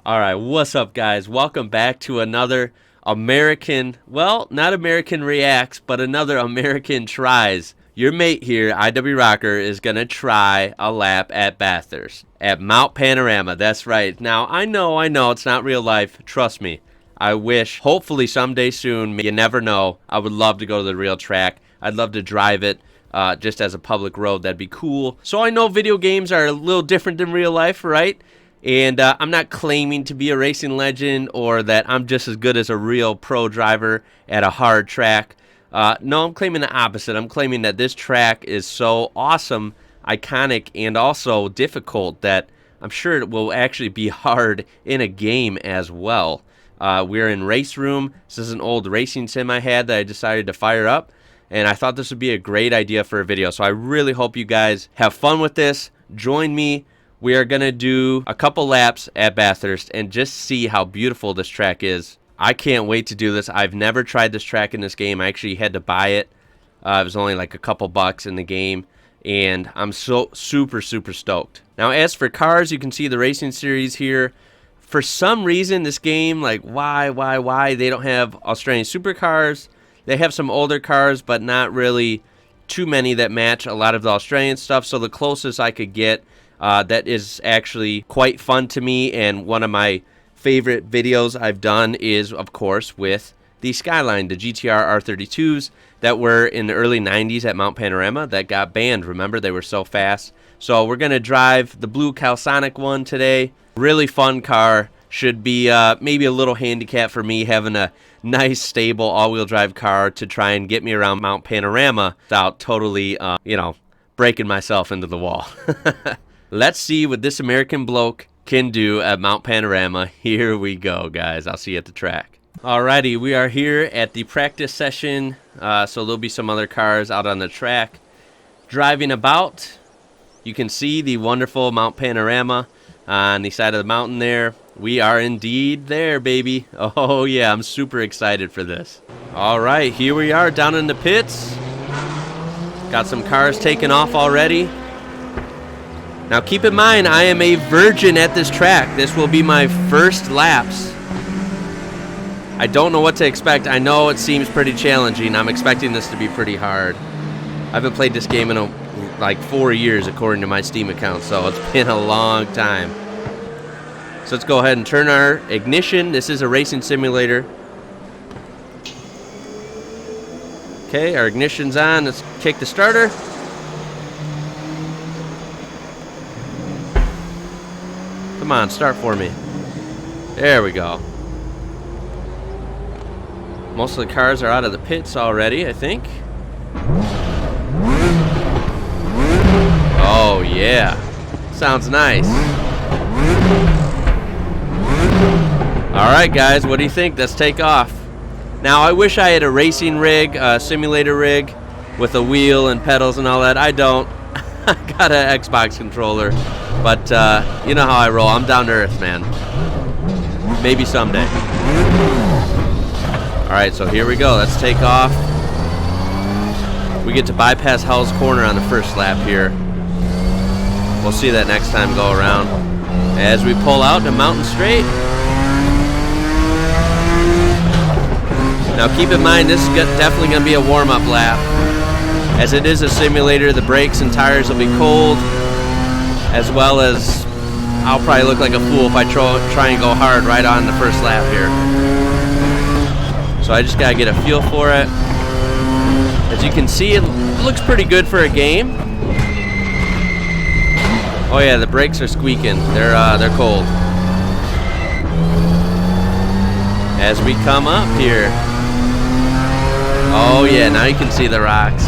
All right, what's up, guys? Welcome back to another American, well, not American Reacts, but another American Tries. Your mate here, IWrocker, is going to try a lap at Bathurst, at Mount Panorama. That's right. Now, I know, it's not real life. Trust me. I wish, hopefully someday soon, you never know, I would love to go to the real track. I'd love to drive it just as a public road. That'd be cool. So I know video games are a little different than real life, right? And I'm not claiming to be a racing legend or that I'm just as good as a real pro driver at a hard track. No, I'm claiming the opposite. I'm claiming that this track is so awesome, iconic, and also difficult that I'm sure it will actually be hard in a game as well. We're in RaceRoom. This is an old racing sim I had that I decided to fire up, and I thought this would be a great idea for a video. So I really hope you guys have fun with this. Join me. We are going to do a couple laps at Bathurst and just see how beautiful this track is. I can't wait to do this. I've never tried this track in this game. I actually had to buy it. It was only like a couple bucks in the game, and I'm so super stoked. Now, as for cars, you can see the racing series here. For some reason, this game, like, why? They don't have Australian supercars. They have some older cars, but not really too many that match a lot of the Australian stuff. So the closest I could get that is actually quite fun to me, and one of my favorite videos I've done is, of course, with the Skyline, the GTR R32s that were in the early 90s at Mount Panorama that got banned. Remember, they were so fast. So we're going to drive the blue Calsonic one today. Really fun car. Should be maybe a little handicap for me having a nice, stable, all-wheel drive car to try and get me around Mount Panorama without totally, breaking myself into the wall. Let's see what this American bloke can do at Mount Panorama. Here we go, guys. I'll see you at the track. Alrighty, we are here at the practice session. So there'll be some other cars out on the track driving about. You can see the wonderful Mount Panorama on the side of the mountain there. We are indeed there, baby. Oh, yeah, I'm super excited for this. All right, here we are down in the pits. Got some cars taking off already. Now, keep in mind, I am a virgin at this track. This will be my first laps. I don't know what to expect. I know it seems pretty challenging. I'm expecting this to be pretty hard. I haven't played this game in like 4 years, according to my Steam account, so it's been a long time. So let's go ahead and turn our ignition. This is a racing simulator. Okay, our ignition's on. Let's kick the starter. Come on, start for me. There we go. Most of the cars are out of the pits already, I think. Oh, yeah. Sounds nice. Alright, guys, what do you think? Let's take off. Now, I wish I had a racing rig, a simulator rig, with a wheel and pedals and all that. I don't. I got an Xbox controller. But, you know how I roll. I'm down to earth, man. Maybe someday. Alright, so here we go. Let's take off. We get to bypass Hell's Corner on the first lap here. We'll see that next time go around. As we pull out the mountain straight. Now, keep in mind, this is definitely going to be a warm-up lap. As it is a simulator, the brakes and tires will be cold. As well as, I'll probably look like a fool if I try and go hard right on the first lap here. So I just gotta get a feel for it. As you can see, it looks pretty good for a game. Oh yeah, the brakes are squeaking. They're cold. As we come up here. Oh yeah, now you can see the rocks.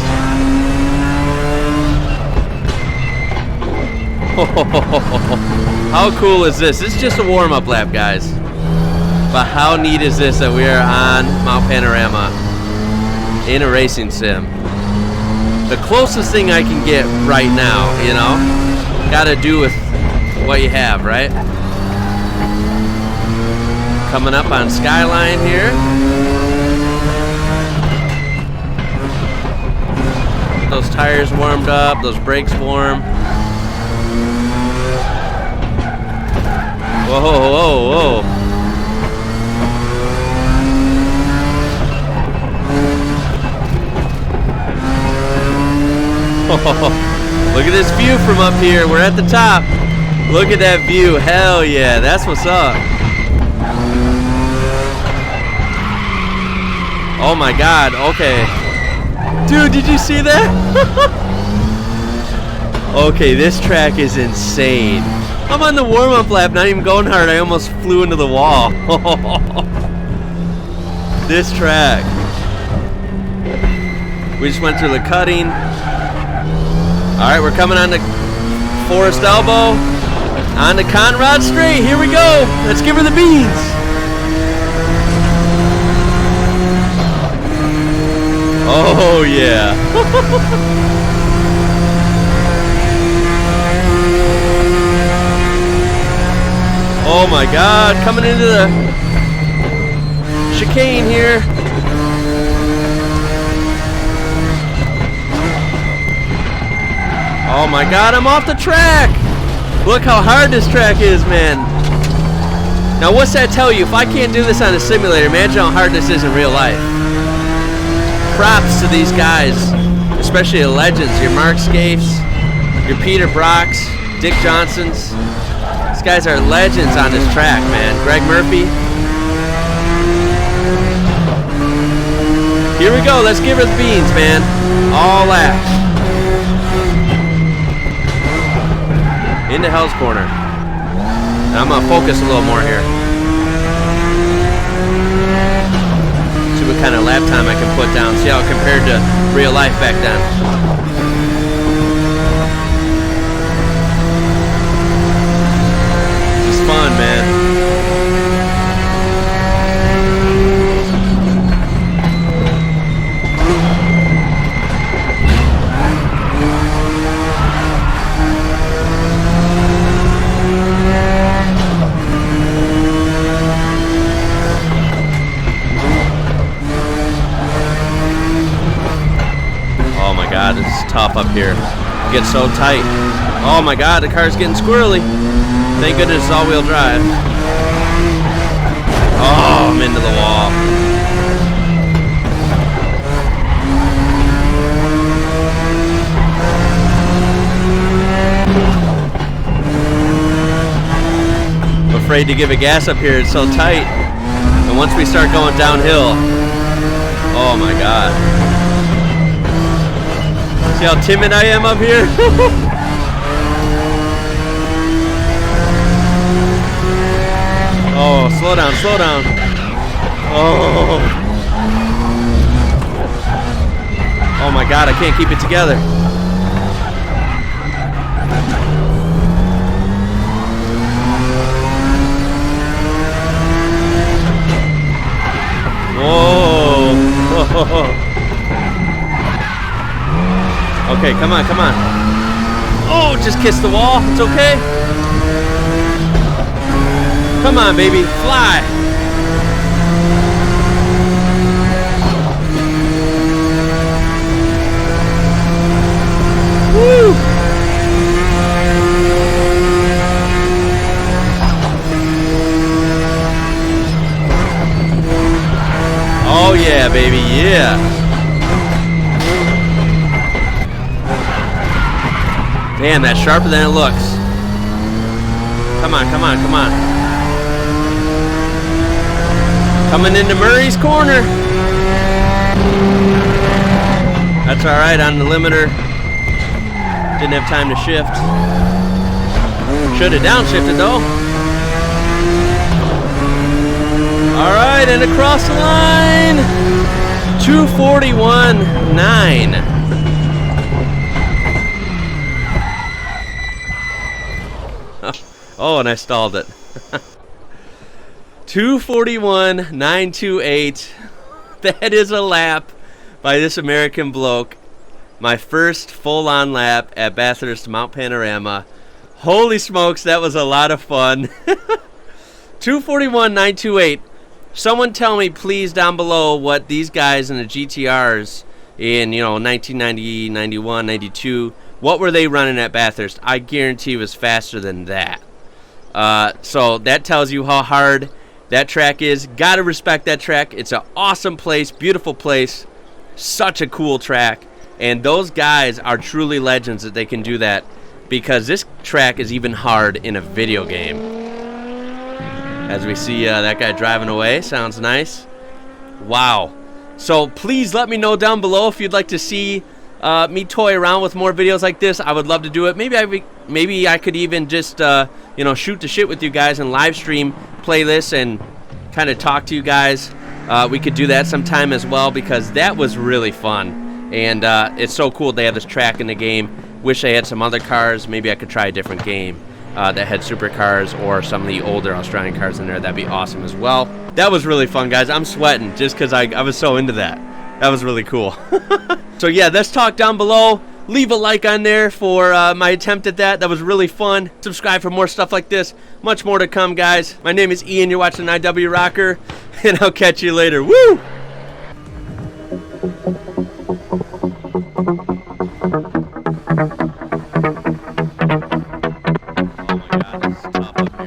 How cool is this? It's just a warm-up lap, guys. But how neat is this that we are on Mount Panorama in a racing sim? The closest thing I can get right now, you know? Gotta do with what you have, right? Coming up on Skyline here. Those tires warmed up, those brakes warm. Whoa, whoa, whoa. Look at this view from up here. We're at the top. Look at that view. Hell yeah, that's what's up. Oh my god, okay. Dude, did you see that? Okay, this track is insane. I'm on the warm-up lap, not even going hard. I almost flew into the wall. This track. We just went through the cutting. Alright, we're coming on the Forest Elbow. On the Conrad Straight. Here we go. Let's give her the beans. Oh, yeah. Oh, my God. Coming into the chicane here. Oh, my God. I'm off the track. Look how hard this track is, man. Now, what's that tell you? If I can't do this on a simulator, imagine how hard this is in real life. Props to these guys, especially the legends, your Mark Scafes, your Peter Brocks, Dick Johnsons. These guys are legends on this track, man. Greg Murphy. Here we go. Let's give her the beans, man. All laps. Into Hell's Corner. Now I'm going to focus a little more here. See what kind of lap time I can put down. See how it compared to real life back then. This is fun, man. God, it's tough up here. It gets so tight. Oh my God, the car's getting squirrely. Thank goodness it's all-wheel drive. Oh, I'm into the wall. I'm afraid to give it gas up here. It's so tight. And once we start going downhill, oh my God. See how timid I am up here? Oh, slow down, slow down. Oh. Oh my God, I can't keep it together. Whoa. Okay, come on, come on. Oh, just kiss the wall. It's okay. Come on, baby. Fly. Woo. Oh, yeah, baby. Yeah. Damn, that's sharper than it looks. Come on, come on, come on. Coming into Murray's corner. That's all right on the limiter. Didn't have time to shift. Should have downshifted though. All right, and across the line. 241.9. Oh, and I stalled it. 241.928. That is a lap by this American bloke. My first full-on lap at Bathurst Mount Panorama. Holy smokes, that was a lot of fun. 241.928. Someone tell me, please, down below what these guys in the GTRs in, 1990, 91, 92, what were they running at Bathurst? I guarantee it was faster than that. So that tells you how hard that track is. Gotta respect that track. It's an awesome place, beautiful place, such a cool track. And those guys are truly legends that they can do that, because this track is even hard in a video game. As we see that guy driving away, sounds nice. Wow. So please let me know down below if you'd like to see me toy around with more videos like this. I would love to do it. Maybe I could even just shoot the shit with you guys and live stream playlists and kind of talk to you guys. We could do that sometime as well, because that was really fun. And it's so cool they have this track in the game. Wish they had some other cars. Maybe I could try a different game that had supercars or some of the older Australian cars in there. That'd be awesome as well. That was really fun, guys. I'm sweating just because I was so into that. That was really cool. So yeah, let's talk down below. Leave a like on there for my attempt at that. That was really fun. Subscribe for more stuff like this. Much more to come, guys. My name is Ian. You're watching IWrocker, and I'll catch you later. Woo! Oh my God, this is tough.